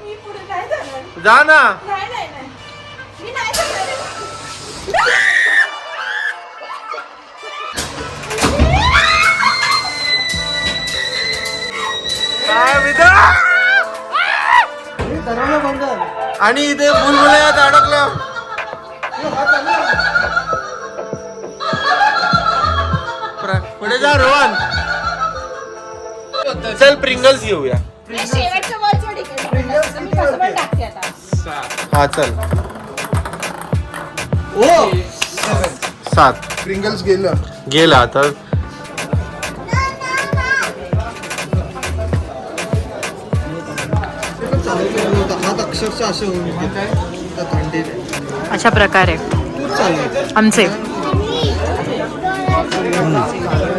मी पुढे नाही जाणार. जा ना. नाही नाही नाही मी नाही जाणार. काय विदा आणि इथे बुलबुल्यात अडकल्या. पुढे जा रोहन. चल प्रिंगल्स घेऊया. शेवटच्या बॉलच्या तिकीट मी कसं पण टाकते आता. हा चल. ओ 7 प्रिंगल्स गेला आता. हात अक्षरशः असे होऊन थंडी अशा प्रकारे आमचे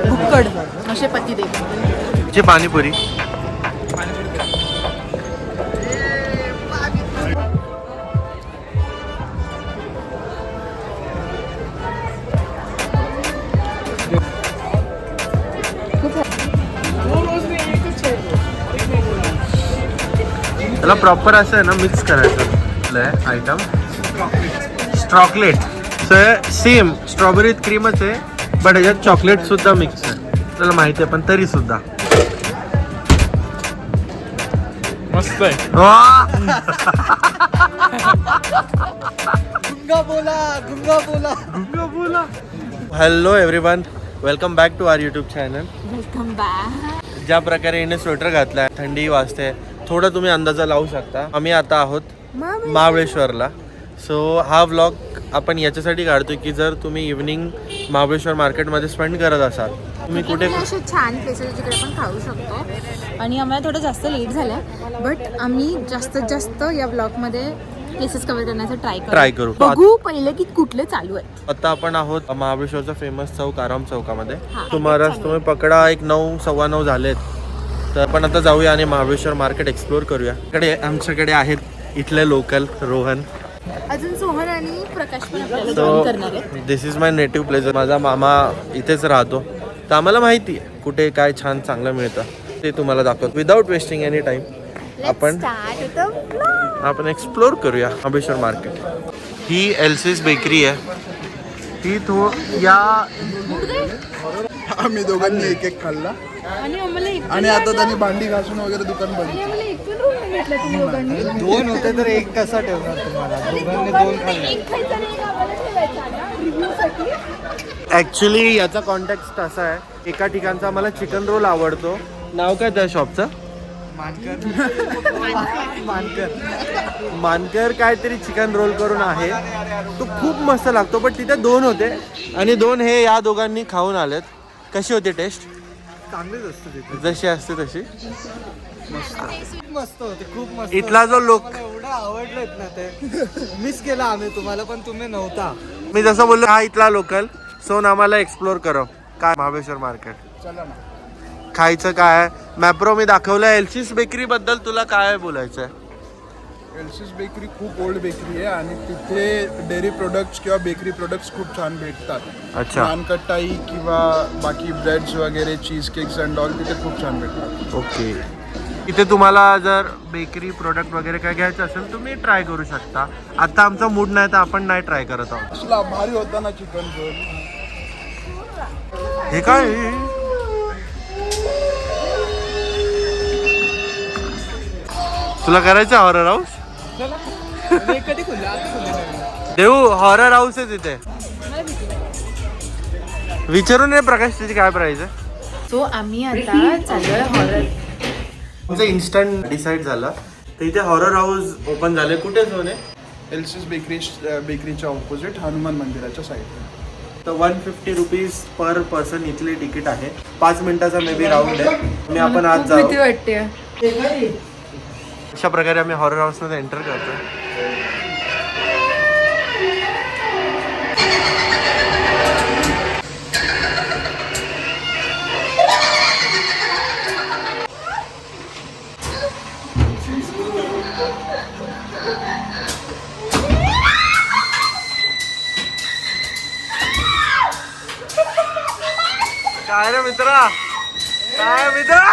भुक्कड असे पतिदेव. ची पाणीपुरी. त्याला प्रॉपर असं आहे ना मिक्स करायचं आयटम. चॉकलेट सेम स्ट्रॉबेरी क्रीमच आहे बट ह्याच्यात चॉकलेट सुद्धा मिक्स आहे. त्याला माहिती आहे पण तरी सुद्धा मस्त आहे. Hello everyone, welcome back to our YouTube channel. Welcome back. ज्या प्रकारे हिने स्वेटर घातलाय, थंडी वाजते, थोडं तुम्ही अंदाजा लावू शकता. आम्ही आता आहोत महाबळेश्वरला. सो हा व्लॉग आपण याच्यासाठी काढतोय की जर तुम्ही इव्हनिंग महाबळेश्वर मार्केटमध्ये स्पेंड करत असाल, तुम्ही कुठे असे छान प्लेसेस जिकडे पण खाऊ शकतो. आणि आम्हाला थोडं जास्त लेट झालं बट आम्ही जास्तीत जास्त या ब्लॉगमध्ये प्लेसेस कव्हर करण्याचा ट्राय करू. बघू पहिले की कुठले चालू आहेत. आता आपण आहोत महाबळेश्वरचा फेमस चौक आराम चौकामध्ये. तुम्हाला तुम्ही पकडा एक 9 सव्वा 9 झालेत. तर आपण आता जाऊया आणि महाबळेश्वर मार्केट एक्सप्लोर करूया. इकडे आमच्याकडे आहेत इथले लोकल रोहन. अजून सोहन आणि प्रकाश पण आपल्याला जॉइन करणार आहेत. दिस इज माय नेटिव्ह प्लेस. माझा मामा इथेच राहतो तर आम्हाला माहिती आहे कुठे काय छान चांगलं मिळतं ते तुम्हाला दाखवतो. विदाउट वेस्टिंग एनी टाइम आपण एक्सप्लोर करूया महाबळेश्वर मार्केट. ही एल्सिस बेकरी आहे. ही या आम्ही दोघांनी एक एक खाल्ला आणि आता त्यांनी भांडी घासून वगैरे दुकान बंद. 2 होते तर एक कसा ठेवणार तुम्हाला? दोघांनी 2 खाल्ले. ऍक्च्युली याचा कॉन्टेक्स्ट असा आहे, एका ठिकाणचा मला चिकन रोल आवडतो. नाव काय त्या शॉपचं? मानकर काहीतरी चिकन रोल करून आहे. तो खूप मस्त लागतो. पण तिथे 2 होते आणि 2 हे या दोघांनी खाऊन आलेत. कशी होती टेस्ट? चांगलीच असते तिथे, जशी असते तशी. मस्त होते, खूप मस्त. इथला जो लोक एवढं आवडलेत ना ते मिस केला आम्ही तुम्हाला, पण तुम्ही नव्हता. मी जसं बोललो हा इथला लोकल. सो आम्हाला एक्सप्लोर करो काय महाबळेश्वर मार्केट. चला ना. खायचं काय मॅप्रो मी दाखवलं. एल्सिस बेकरी बद्दल तुला काय बोलायचं आहे? एल्सिस बेकरी खूप ओल्ड बेकरी आहे आणि तिथे डेअरी प्रोडक्ट्स किंवा बेकरी प्रोडक्ट्स खूप छान भेटतात. अच्छा. नानकटाई किंवा बाकी ब्रेड्स वगैरे, चीज केक्स अँड ऑल तिथे खूप छान भेटतात. ओके. इथे तुम्हाला जर बेकरी प्रोडक्ट वगैरे काय घ्यायचं असेल तुम्ही ट्राय करू शकता. आता आमचा मूड नाही तर आपण नाही ट्राय करत आहोत. असला भारी होता ना चिकन रोल. हे काय? तुला करायचं हॉरर हाऊस? देऊ हॉरर हाऊस आहे तिथे. विचारून ये प्रकाश त्याची काय प्राइस आहे. सो आम्ही आता चाललोय हॉरर. तुमचं इन्स्टंट डिसाईड झालं तर इथे हॉरर हाऊस ओपन झाले. कुठे सोने? एल्सिस बेकरीच्या ऑपोजिट हनुमान मंदिराच्या साईडला. तर 150 रुपीज पर पर्सन इथले तिकीट आहे. 5 मिनिटाचा मे बी राऊंड आहे. मी आपण आज जाऊ. वाटते अशा प्रकारे आम्ही हॉरर हाऊसमध्ये एंटर करतो. काय रे मित्रा? काय मित्रा?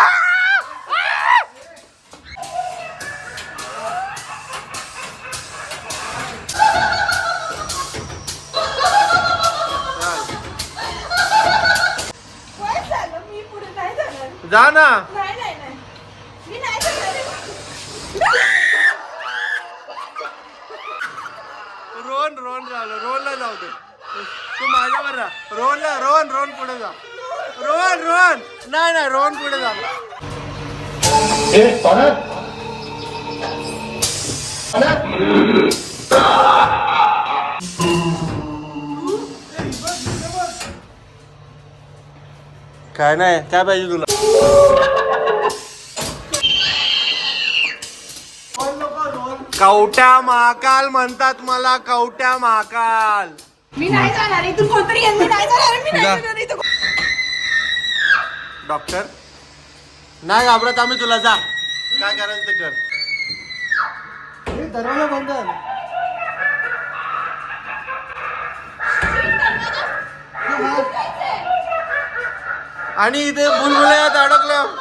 जा ना. नाही नाही नाही मी नाही जाणार. रोहन झालं. रोहनला जाऊ दे. तू माझ्यावर राहा. रोहन पुढे जा. रोहन नाही रोहन पुढे जा. काय नाही, काय पाहिजे तुला? कवट्या महाकाल म्हणतात मला. कवट्या महाकाल. मी नाही जाणार. इथून कोणतरी येईल. मी नाही जाणार. मी नाही जा. जाणार इथून. डॉक्टर नाही घाबरत आम्ही तुला. जा, काय करायचं ते कर. दरवाजा बंद. आणि इथे बुलबुल्यात अडकलं.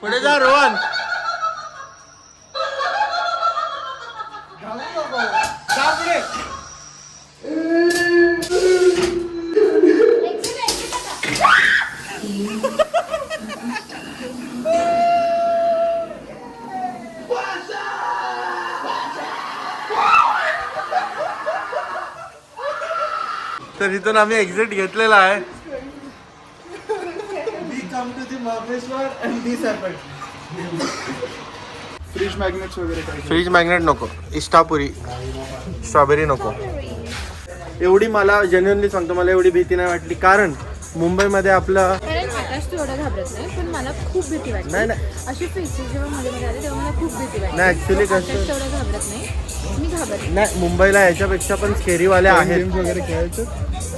पुढे जा रोहन. तर इथून आम्ही एक्झिट घेतलेला आहे. फ्रीज मॅग्नेट्स वगैरे काही फ्रीज मॅग्नेट नको. इष्टापुरी स्ट्रॉबेरी नको. एवढी मला जेन्युअनली सांगतो, मला एवढी भीती नाही वाटली. कारण मुंबईमध्ये आपलं कारण आकाश तू एवढं घाबरत नाही, पण मला खूप भीती वाटते. नाही अशी फेसेस जेव्हा मध्ये आले तेव्हा मला खूप भीती वाटते. नाही, actually कसं- आकाश तेवढं घाबरत नाही, मी घाबरते. नाही, मुंबईला याच्यापेक्षा पण स्केरीवाले आहेत. गेम्स वगैरे खेळायचं.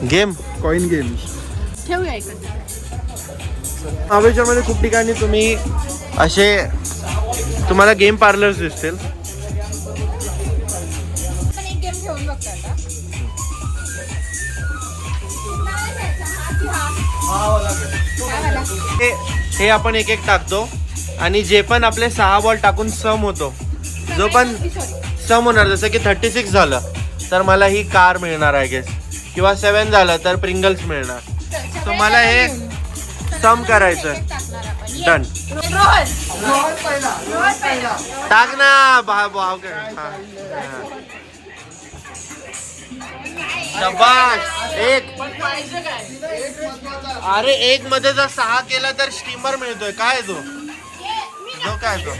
Game coin games. ठेवूया इकडे. महाबळेश्वरमध्ये खूप ठिकाणी तुम्ही असे तुम्हाला गेम पार्लर्स दिसतील. पण एक गेम घेऊन बघतो आता. काय वाला? हे आपण एक एक टाकतो आणि जे पण आपले 6 बॉल टाकून सम होतो, जो पण सम होणार, जसं की 36 झालं तर मला ही कार मिळणार आहे गेस, किंवा 7 झालं तर प्रिंगल्स मिळणार. तर मला हे सम करायचं. डन. टाक ना भाव. शाबास. एक. अरे एक मध्ये जर 6 केला तर स्टीमर मिळतोय. काय तो काय तो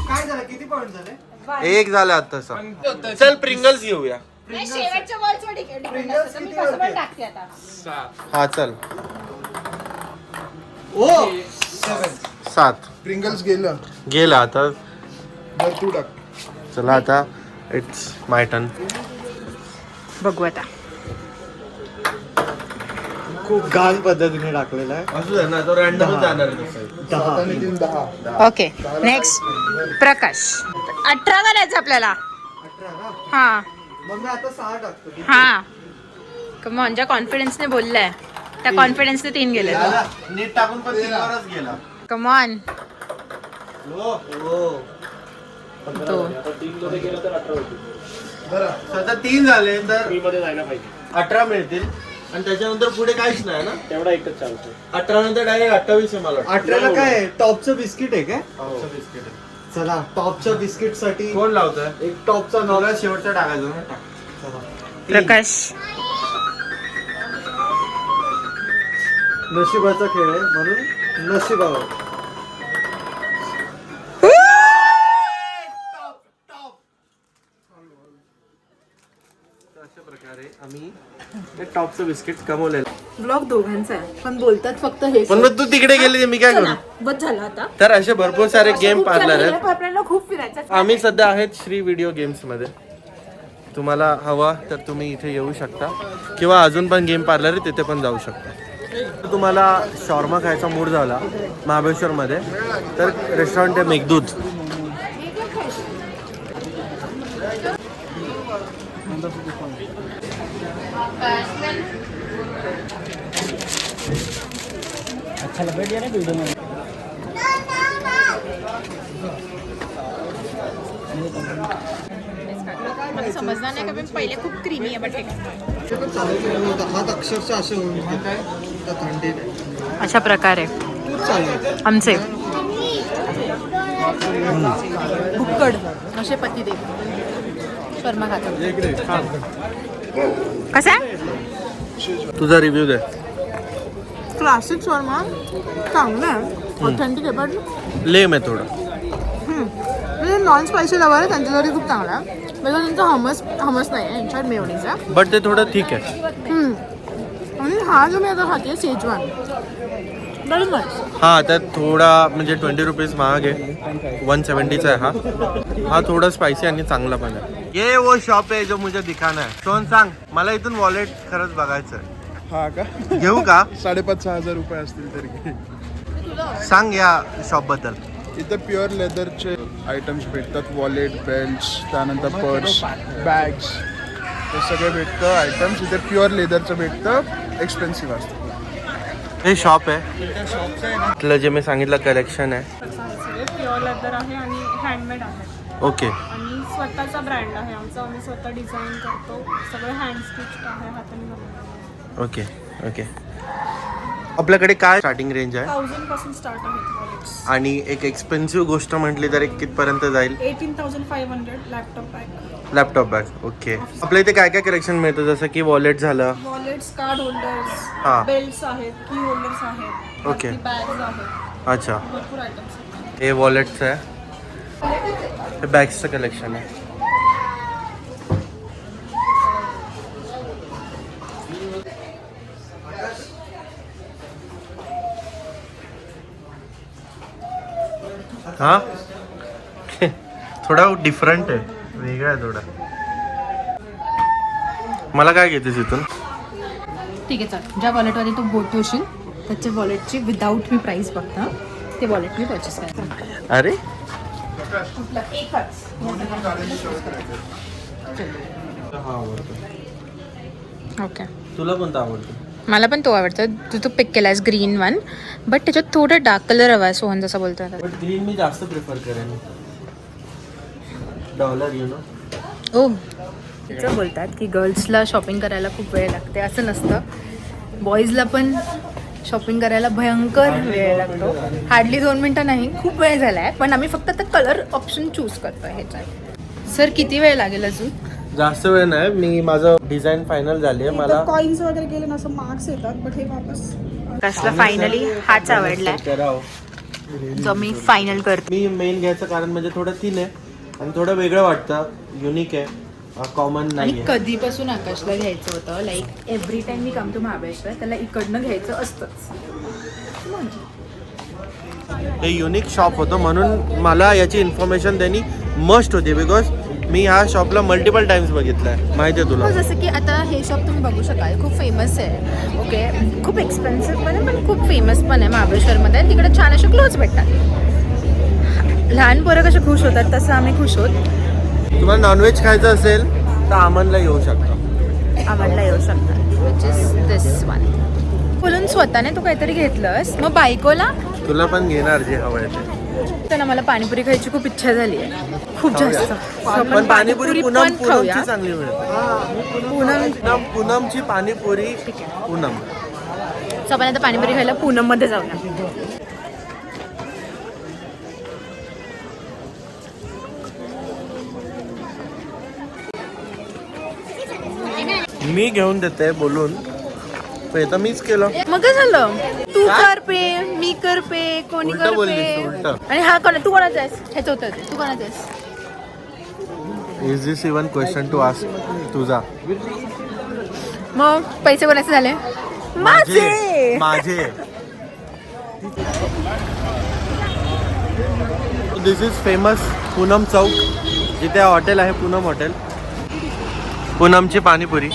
काय झालं? किती पॉइंट झाले? एक झालं आता. चल प्रिंगल्स घेऊया. नाही, शेवटच्या बॉलवर डिपेंड असतं. मी कसं पण टाकते आता. हा चल. ओ 7 प्रिंगल्स गेलं. गेला आता. तर तू टाक. चला आता इट्स माय टर्न. बघू आता. खूप घाण पद्धतीने टाकलेला आहे. असू दे ना, तो रॅन्डम जाणार. 10. ओके, नेक्स्ट प्रकाश. 18 करायचं आपल्याला. 18 ना? हा मग मी आता 6 टाकतो. हा. कमॉन, ज्या कॉन्फिडन्सने बोललाय त्या कॉन्फिडन्सने 3 गेले. नीट टाकून पण 3वरच गेला. कमॉन. हो 2. आता 3 झाले तर 18 मिळतील. आणि त्याच्यानंतर पुढे काहीच नाही ना. तेवढा एकच चालतो. 18 नंतर डायरेक्ट 28 आहे मला वाटतं. 18ला काय टॉपचं बिस्किट आहे काय? हो. बिस्किट आहे. चला टॉपच्या बिस्किट साठी कोण लावतोय? एक टॉपचा नवरा शेवटचा टाकायचं ना. टाक. प्रकाश. नशिबाचा खेळ आहे म्हणून नशिबावर. अशा प्रकारे आम्ही टॉपचं बिस्किट कमवलेलं. ब्लॉग दोघांचा आहे, पण बोलतात फक्त हे. पण मग तू तिकडे गेली मी काय करू. बस झालं आता. तर असे भरपूर सारे गेम पार्लर आहेत. आपल्याला खूप फिरायचं. आम्ही सध्या आहेत श्री व्हिडिओ गेम्स मध्ये. तुम्हाला हवा तर तुम्ही इथे येऊ शकता, किंवा अजून पण गेम पार्लर आहे तिथे पण जाऊ शकता. तुम्हाला शॉर्मा खायचा मूड झाला महाबळेश्वरमध्ये तर रेस्टॉरंट आहे मेघदूत. मला समजणार नाही का पण पहिले खूप क्रीमी आहे बट ते पण चालेल. हात अक्षरशः असे होऊन गेले. थंडी नाही. अशा प्रकारे खूप चालेल. आमचे भुक्कड असे पतिदेव शर्मा खातात. कसा आहे तुझा रिव्ह्यू दे. क्लासिक शर्मा चांगला आहे ऑथेंटिक आहे पण लेम आहे थोडं. म्हणजे नॉन स्पायसी लवर आहे त्यांच्यासाठी खूप चांगला आहे. म्हणजे त्यांचा हमस नाही आहे यांच्यावर मेयोनीज आहे. बट ते थोडं ठीक आहे. आणि हा जो मी आता खाते सेजवान दॅट इज नाईस. हा त्यात थोडा म्हणजे 20 रुपीज महाग आहे. 170चा आहे हा थोडा स्पायसी आणि चांगला पण आहे. ये वो शॉप आहे जो मुझे दिखाना है. सोन सांग मला इथून वॉलेट खरंच बघायचं आहे. हा का घेऊ का? 5,500-6,000 रुपये असतील तरी. सांग या शॉप बद्दल. इथं प्युअर लेदरचे आयटम्स भेटतात. वॉलेट, बेल्ट्स, त्यानंतर पर्स, बॅग्स हे सगळे भेटतं आयटम्स. इथे प्युअर लेदरचं भेटतं. एक्सपेन्सिव्ह असतं. हे शॉप आहे इथलं जे मी सांगितलं कलेक्शन आहे. प्युअर लेदर आहे आणि हँडमेड आहे ओके आणि स्वतःचा ब्रँड आहे आमचा. आम्ही स्वतः डिझाईन करतो. सगळं हँड स्टिच आहे, हाताने बनवलेलं. Okay okay. आपल्याकडे काय स्टार्टिंग रेंज आहे 1000 पासून स्टार्ट आहेत वॉलेट्स. आणि एक एक्सपेन्सिव्ह गोष्ट म्हटली तर एक कितपर्यंत जाईल? 18,500 laptop bag. Laptop bag. Okay. आपल्या इथे काय काय कलेक्शन मिळतं जसं की वॉलेट झालं, वॉलेट्स, कार्ड होल्डर्स, हा. बेल्ट्स आहेत, की होल्डर्स आहेत, ओके. बॅग्स आहेत, अच्छा भरपूर आयटम्स आहेत. हे वॉलेटचं आहे. हे बॅग्सचं कलेक्शन आहे. हा थोडा डिफरंट आहे, वेगळा आहे थोडा. मला काय घेतेस इथून? ठीक आहे चल. ज्या वॉलेटमध्ये तू बोट ठेवशील त्याच्या वॉलेटची विदाऊट मी प्राईस बघता ते वॉलेट मी परचेस करतो. अरे कुठलं एकच ओके. तुला कोणता आवडतो? मला पण तो आवडतो. तू पिक केलास ग्रीन वन बट त्याच्यात थोडं डार्क कलर हवा आहे. सोहन जसं बोलतो आता. बट ग्रीन मी जास्त प्रिफर करेन. Dollar you know. ओ असं बोलतात की गर्ल्सला शॉपिंग करायला खूप वेळ लागते. असं नसतं. बॉईजला पण शॉपिंग करायला भयंकर वेळ लागतो. हार्डली 2 मिनटं नाही, खूप वेळ झाला आहे. पण आम्ही फक्त आता कलर ऑप्शन चूज करतो ह्याच्यात. सर किती वेळ लागेल अजून? जास्त वेळ नाही. मी माझं डिझाईन फायनल झाली आहे. मला कॉइन्स वगैरे गेले ना असं मार्क्स येतात बट हे वापस कसला फायनली हाच आवडलाय करावं. जो मी फायनल करते. मी मेन घ्यायचं कारण म्हणजे थोडं थिन आहे आणि थोडं वेगळं वाटतं, युनिक आहे, कॉमन आणि नाही आहे. कधीपासून आकाशला घ्यायचं होतं. लाईक एव्हरी टाइम मी कम टू महाबळेश्वर त्याला इकडनं घ्यायचं असतंच. हे युनिक शॉप होतं म्हणून मला याची इन्फॉर्मेशन देणी मस्ट होती. बिकॉज मी ह्या शॉपला मल्टिपल टाइम्स बघितलं आहे. माहिती आहे तुला? हो, जसं की आता हे शॉप तुम्ही बघू शकाल. खूप फेमस आहे. ओके. खूप एक्सपेन्सिव्ह पण आहे पण खूप फेमस पण आहे महाबळेश्वरमध्ये. आणि तिकडे छान असे क्लोथ्स भेटतात. लहान पोरं कसे खुश होतात तसं आम्ही खुश होत. तुम्हाला नॉनव्हेज खायचं असेल तर आमनला येऊ शकता. आम्हाला येऊ शकतात विच इज दिस वन. बोलून स्वतःने तू काहीतरी घेतलंस मग बायकोला तुला पण घेणार जे हवं आहे ते. तर ना मला पाणीपुरी खायची खूप इच्छा झाली आहे. खूप जास्त. पण पाणीपुरी पण पूनमची खाऊया. चांगली मिळते. पूनमची पाणीपुरी पूनम. सो आपण आता पाणीपुरी खायला पूनममध्ये जाऊया. मी घेऊन देते बोलून तर मीच केलं. मग काय झालं? तू कर पे, मी कर पे, कोणी उलटं कर बोललीस, पे. उलटं. आणि हा कोण? तू कोणाचा आहेस? ह्याचं होतं ते. तू कोणाचा आहेस? Is this even question to ask? तुझा. मग पैसे कोणाचे झाले? माझे. माझे. This is famous Poonam Chowk, जिथे हॉटेल आहे पूनम हॉटेल. पूनमची पाणीपुरी.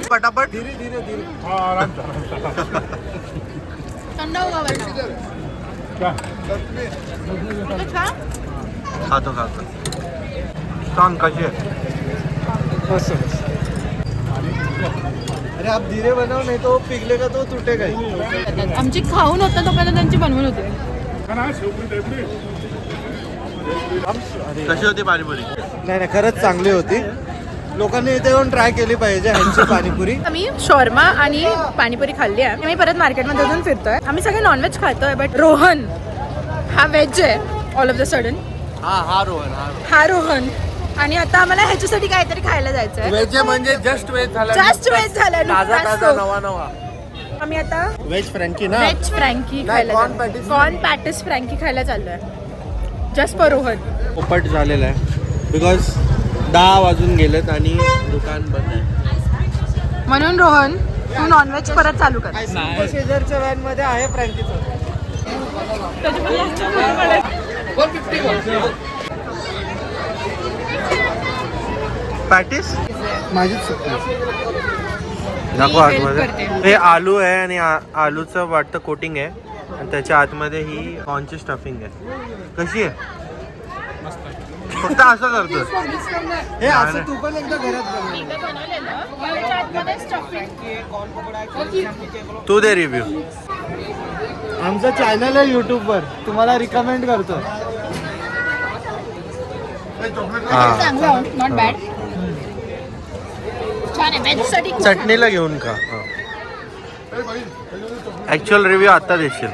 पटापट. थंड होगा खातो. सांग कशी आहे? अरे आप धीरे बनव नाही तो पिघलेगा तो तुटेगा. आमची खाऊन होतं तोपर्यंत त्यांची बनवून होते. कशी होती पाणीपुरी? नाही खरंच चांगली होती. लोकांनी इथे येऊन ट्राय केली पाहिजे ह्यांची पाणीपुरी. आम्ही शॉर्मा आणि पाणीपुरी खाल्ली आहे. आम्ही परत मार्केटमध्ये अजून फिरतोय. आम्ही सगळे नॉनव्हेज खातोय बट रोहन हा व्हेज आहे ऑल ऑफ द सडन. हा रोहन आणि आता आम्हाला ह्याच्यासाठी काहीतरी खायला जायचंय. व्हेज म्हणजे जस्ट व्हेज झालं. जस्ट व्हेज झालं. ताजा ताजा नवा नवा. आम्ही आता व्हेज फ्रँकी ना. व्हेज फ्रँकी खायला कॉर्न पॅटिस फ्रँकी खायला चाललोय जस्ट फॉर रोहन. पोपट झालेला आहे बिकॉज 10 वाजून गेलेत आणि दुकान बंद आहे. म्हणून रोहन तू नॉनव्हेज परत चालू कर. शेजारच्या व्हॅन मध्ये आहे फ्रँकीचं. पॅटीस माझीच दाखव help आतमध्ये. करते. हे आलू आहे आणि आलूचं वाटतं कोटिंग आहे आणि त्याच्या आतमध्ये ही कॉर्नची स्टफिंग आहे. कशी आहे? फक्त असं करतो. हे असं तू पण एकदा घरात तू दे रिव्ह्यू. आमचं चॅनल आहे युट्यूबवर तुम्हाला रिकमेंड करतो. Not bad. छान आहे व्हेज साठी. चटणीला घेऊन का? ऍक्च्युअल रिव्ह्यू आता देशील.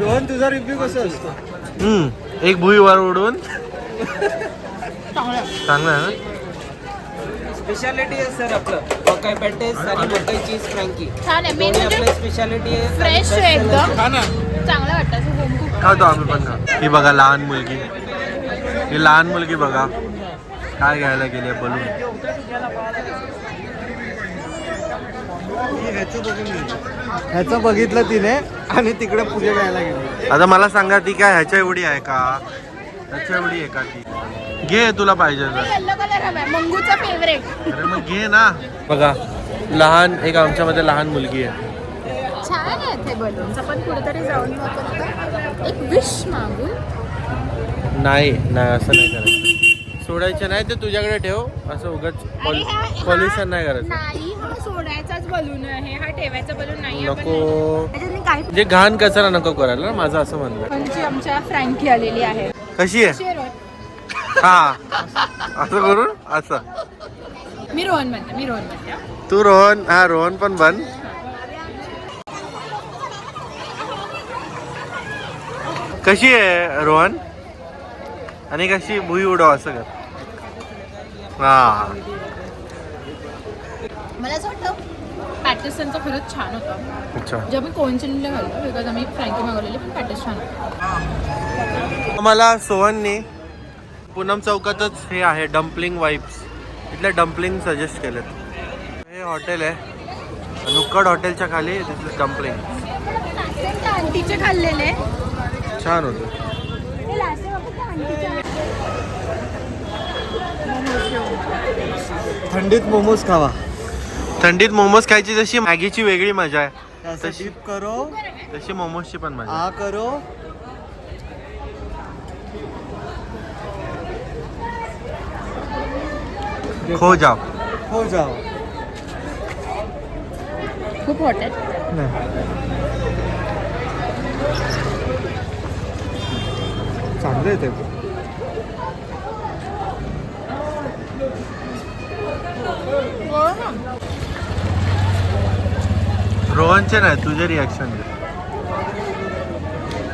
रोहन तुझा रिव्ह्यू कसं असतो? एक भुई वर उडून चांगलं आहे ना. स्पेशालिटी आहे सर आपलं मकाई पॅटेस आणि मकाई चीज फ्रँकी. छान आहे. दोन्ही आपलं स्पेशालिटी आहे. फ्रेश आहे एकदम. चांगलं वाटतं असं होम कुक. खातो आम्ही पण खा. ही बघा लहान मुलगी. ही लहान मुलगी बघा काय घ्यायला गेली आहे बलून. ह्याचं बघितलं तिने आणि तिकडे पुढे घ्यायला गेली. आता मला सांगा ती काय ह्याच्या एवढी आहे का? ह्याच्या एवढी आहे का ती? घे तुला पाहिजे तर. येलो कलर हवा मंगूचा फेवरेट. अरे मग घे ना. बघा लहान एक आमच्यामध्ये लहान मुलगी आहे. छान आहे ते बलून्स. आपण कुठेतरी जाऊन फक्त एक विश मागू. नाही असं नाही करायचं. सोडायचं नाही ते तुझ्याकडे ठेव. असं उगाच पॉल्युशन नाही करायचं. नाही हा सोडायचाच बलून आहे. हा ठेवायचा बलून नाही. नको काय म्हणजे घाण कचरा नको करायला ना माझं असं म्हणणं. म्हणजे आमच्या फ्रँकी आलेली आहे. कशी आहे? हा असं करून असं. मी रोहन म्हणते. तू रोहन. हा रोहन पण बन. कशी आहे रोहन? आणि कशी भुई उडव असं कर. हा मला असं वाटतं पॅटिस त्यांचं खरंच छान होतं. अच्छा. जे आम्ही कोइन्सिडेंटली खाल्लं बिकॉज आम्ही फ्रँकी मागवलेली पण पॅटिस छान होतं. मला सोहनने पूनम चौकातच हे आहे डम्पलिंग वाईब्स. इथले डम्पलिंग सजेस्ट केलेत. हे हॉटेल आहे नुक्कड हॉटेलच्या खाली. दिस इज डम्पलिंग. आंटीचे खाल्लेले छान होतं. थंडीत मोमोज खावा. थंडीत मोमोज खायची जशी मॅगीची वेगळी मजा आहे तशी करो तशी मोमोजची पण मजा. आ करो. खो जाओ. हो जाओ. खूप हॉट आहे. चांगलं आहे ते. रोहनचे नाही तुझे रिॲक्शन दे.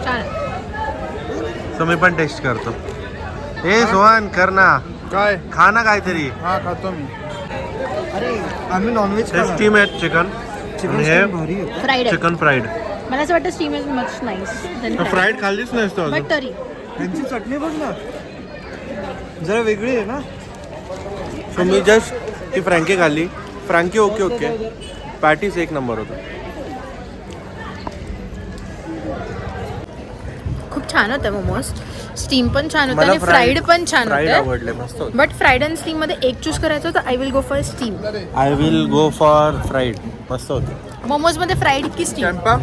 छान. सो मी पण टेस्ट करतो. ए सोहन कर ना. काय? खा ना काहीतरी. हा खातो मी. अरे आम्ही नॉनव्हेज हे स्टीम आहे चिकन. चिकन हे भारी आहे. फ्राईड आहे. Chicken fried. मला असं वाटतं steam is much nice. Fried खाल्लीच नाहीस तू अजून. बट तरी त्यांची चटणी बघ ना जरा वेगळी आहे ना. सो मी जस्ट ती फ्रँकी खाल्ली. फ्रँकी ओके. पॅटीस एक नंबर होतं. खूप छान होतं मोमोज. स्टीम पण छान होतं मला आणि फ्राईड पण छान फ्राईड होतं. आवडले मस्त होतं. बट फ्राईड अँड स्टीम मध्ये एक चूज करायचं होतं. I will go for steam. I will go for fried. मस्त होतं. मोमोज मध्ये फ्राईड की स्टीम? कॅम्पा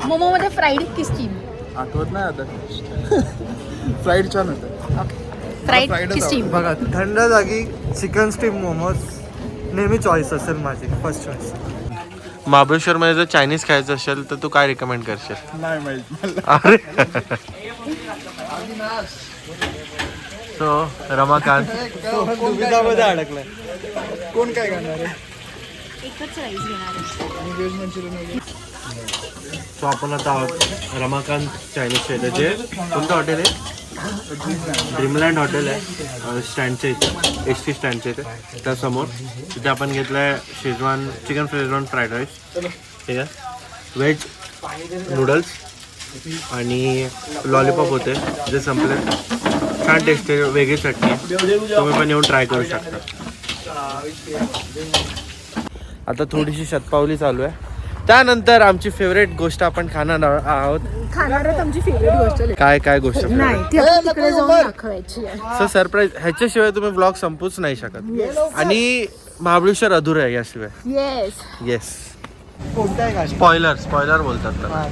मोमो मध्ये फ्राईड की स्टीम? आठवत नाही आता. फ्राईड छान होतं. फ्राईड की फ्राईडच स्टीम? बघा थंड जागी चिकन स्टीम मोमोज नेहमी चॉईस असेल माझी, फर्स्ट चॉईस. महाबळेश्वरमध्ये जर चायनीज खायचं असेल तर तू काय रिकमेंड करशील? नाही माहित मला. अरे सो रमाकांत दुविधामध्ये अडकलाय. कोण काय करणार आहे? एकच राईस घेणार आहे. आणि व्हेज मंचुरियन वगैरे. सो आपण आता आहोत रमाकांत चायनीज जे कोणतं हॉटेल आहे? ड्रीमलँड हॉटेल आहे स्टँडच्या इथे, एस टी स्टँडच्या इथे त्यासमोर. तिथे आपण घेतलं आहे Schezwan chicken Schezwan fried rice, ठीक आहे, व्हेज नूडल्स आणि लॉलीपॉप होते जे संपले. छान टेस्ट आहे, वेगळी चटणी आहे, तुम्ही पण येऊन ट्राय करू शकता. आता थोडीशी शतपावली चालू आहे. त्यानंतर आमची फेवरेट गोष्ट आपण खाणार आहोत. खाणार आहेत आमची फेवरेट गोष्ट. काय काय गोष्ट नाही ती आपण तिकडे जाऊन दाखवायची आहे. सो सरप्राईज, ह्याच्याशिवाय तुम्ही ब्लॉग संपूच नाही शकत. आणि महाबळेश्वर अधुरं आहे याशिवाय. Yes yes. कोणत्या आहे गाडी? स्पॉयलर बोलतात त्याला.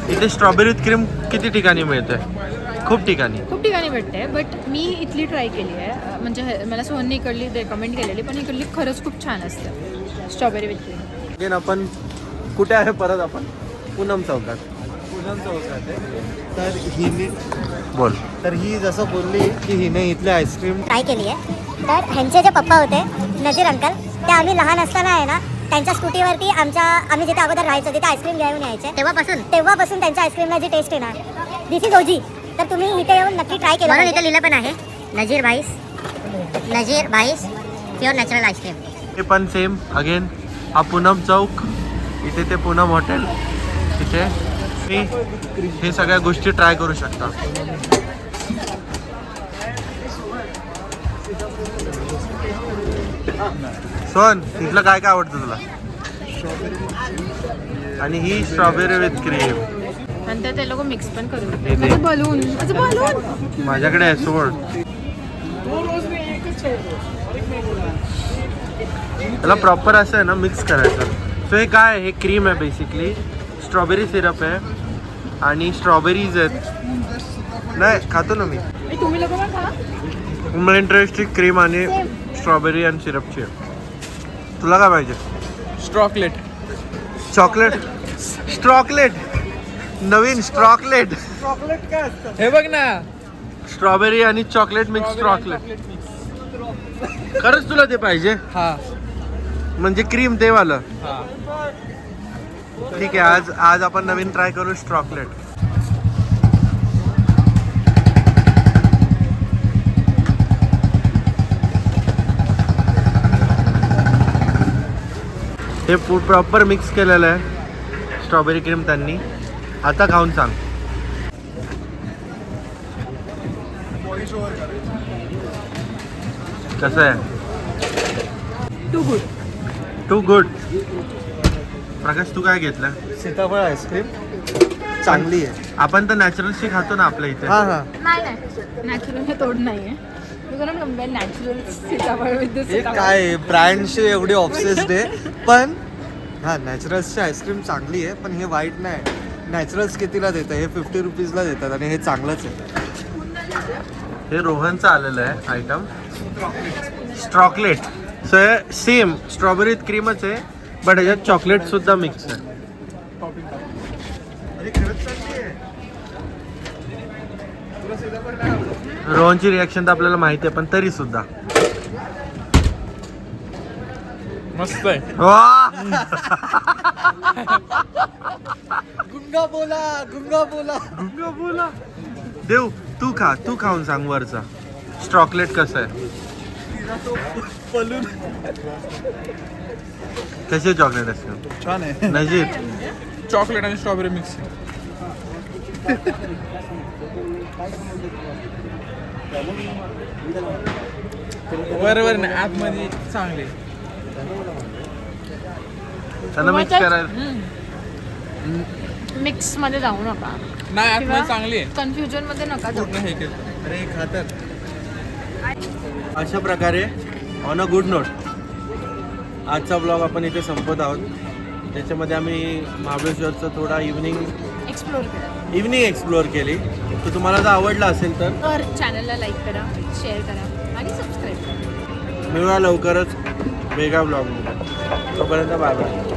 इथे स्ट्रॉबेरी क्रीम किती ठिकाणी मिळते? खूप ठिकाणी भेटते, बट मी इथली ट्राय केली आहे. म्हणजे मला सोहनने इकडली रेकमेंड केलेली, पण इकडली खरंच खूप छान असते स्ट्रॉबेरी विथ क्रीम. अगेन आपण कुठे आहे परत? आपण पूनम चौकात. पूनम चौकात आहे. तर हिने बोल. तर ही जसं बोलली की हिने इथले आईस्क्रीम ट्राय केली आहे. तर ह्यांचे जे पप्पा होते नजीर अंकल, ते आम्ही लहान असताना आहे ना त्यांच्या स्कूटीवरती आम्ही जिथे अगोदर राहायचो तिथे आईस्क्रीम घेऊन यायचे. तेव्हापासून त्यांच्या आईस्क्रीमला जी टेस्ट आहे ना, दिस इज ओजी. तर तुम्ही इथे येऊन नक्की ट्राय केलं. म्हणून इथे लिहिलं पण आहे नजीर भाईस प्युअर नॅचरल आईस्क्रीम. हे पण सेम अगेन हा पूनम चौक, इथे ते पूनम हॉटेल, तिथे मी हे सगळ्या गोष्टी ट्राय करू शकता. सोन, तिथलं काय काय आवडतं तुला? आणि ही स्ट्रॉबेरी विथ क्रीम. नंतर ते लोक मिक्स पण करून हे दे. बलून माझ्याकडे आहे सोड. त्याला प्रॉपर असं आहे ना मिक्स करायचं. सो हे काय आहे? हे क्रीम आहे बेसिकली, स्ट्रॉबेरी सिरप आहे आणि स्ट्रॉबेरीज आहेत. नाही खातो ना मी. तुम्ही लोक खा. मला इंटरेस्टची क्रीम आणि स्ट्रॉबेरी आणि सिरपची आहे. तुला काय पाहिजे? स्ट्रॉकलेट. चॉकलेट? स्ट्रॉकलेट, नवीन स्ट्रॉकलेट. हे बघ ना, स्ट्रॉबेरी आणि चॉकलेट मिक्स चॉकलेट. खरंच तुला ते पाहिजे? हा म्हणजे क्रीम ते वालं? हा. ठीक आहे, आज आपण नवीन ट्राय करू स्ट्रॉकलेट. हे प्रॉपर मिक्स केलेलं आहे स्ट्रॉबेरी क्रीम त्यांनी. आता खाऊन सांग. कसं आहे? To good. प्रकाश तू काय घेतलं? सीताफळ आईस्क्रीम चांगली आहे. आपण तर नॅचरलशी खातो ना आपल्या इथे. हां हां. नाही नॅचरल हे तोड नाही आहे. नॅचरल सीताफळ विथ हे काय ब्रँडशी एवढी ऑब्सेस्ड आहे. पण हां, नॅचरल्सची आईस्क्रीम चांगली आहे, पण हे वाईट नाही. नॅचरल्स कितीला देतात? हे 50 रुपीजला देतात आणि हे चांगलंच आहे. हे रोहनचं आलेलं आहे आयटम, स्ट्रॉकलेट. सो हे सेम स्ट्रॉबेरी क्रीमच आहे, बट ह्याच्यात चॉकलेट सुद्धा मिक्स आहे. रोहनची रिॲक्शन तर आपल्याला माहिती आहे, पण तरी सुद्धा मस्त आहे. गुंगा बोला. देव तू खाऊन सांग वरचा स्ट्रॉकलेट कसं आहे. कसे चॉकलेट असते? छान आहे. नजीर चॉकलेट आणि स्ट्रॉबेरी मिक्स. बरोबर ना, आतमध्ये चांगले. त्यांना मिक्स करायला. मिक्स मध्ये जाऊ नका. नाही, आतमध्ये चांगली आहे. कन्फ्युजन मध्ये नका जाऊ. पूर्ण हे केलं. अरे खातात. अशा प्रकारे ऑन अ गुड नोट आजचा ब्लॉग आपण इथे संपत आहोत. त्याच्यामध्ये आम्ही महाबळेश्वरचं थोडा इव्हनिंग एक्सप्लोर करा. एक्सप्लोअर केली. तर तुम्हाला जर आवडला असेल तर चॅनलला लाईक करा, शेअर करा आणि सबस्क्राईब करा. मिळूया लवकरच वेगळ्या ब्लॉगमध्ये. तोपर्यंत बाय बाय.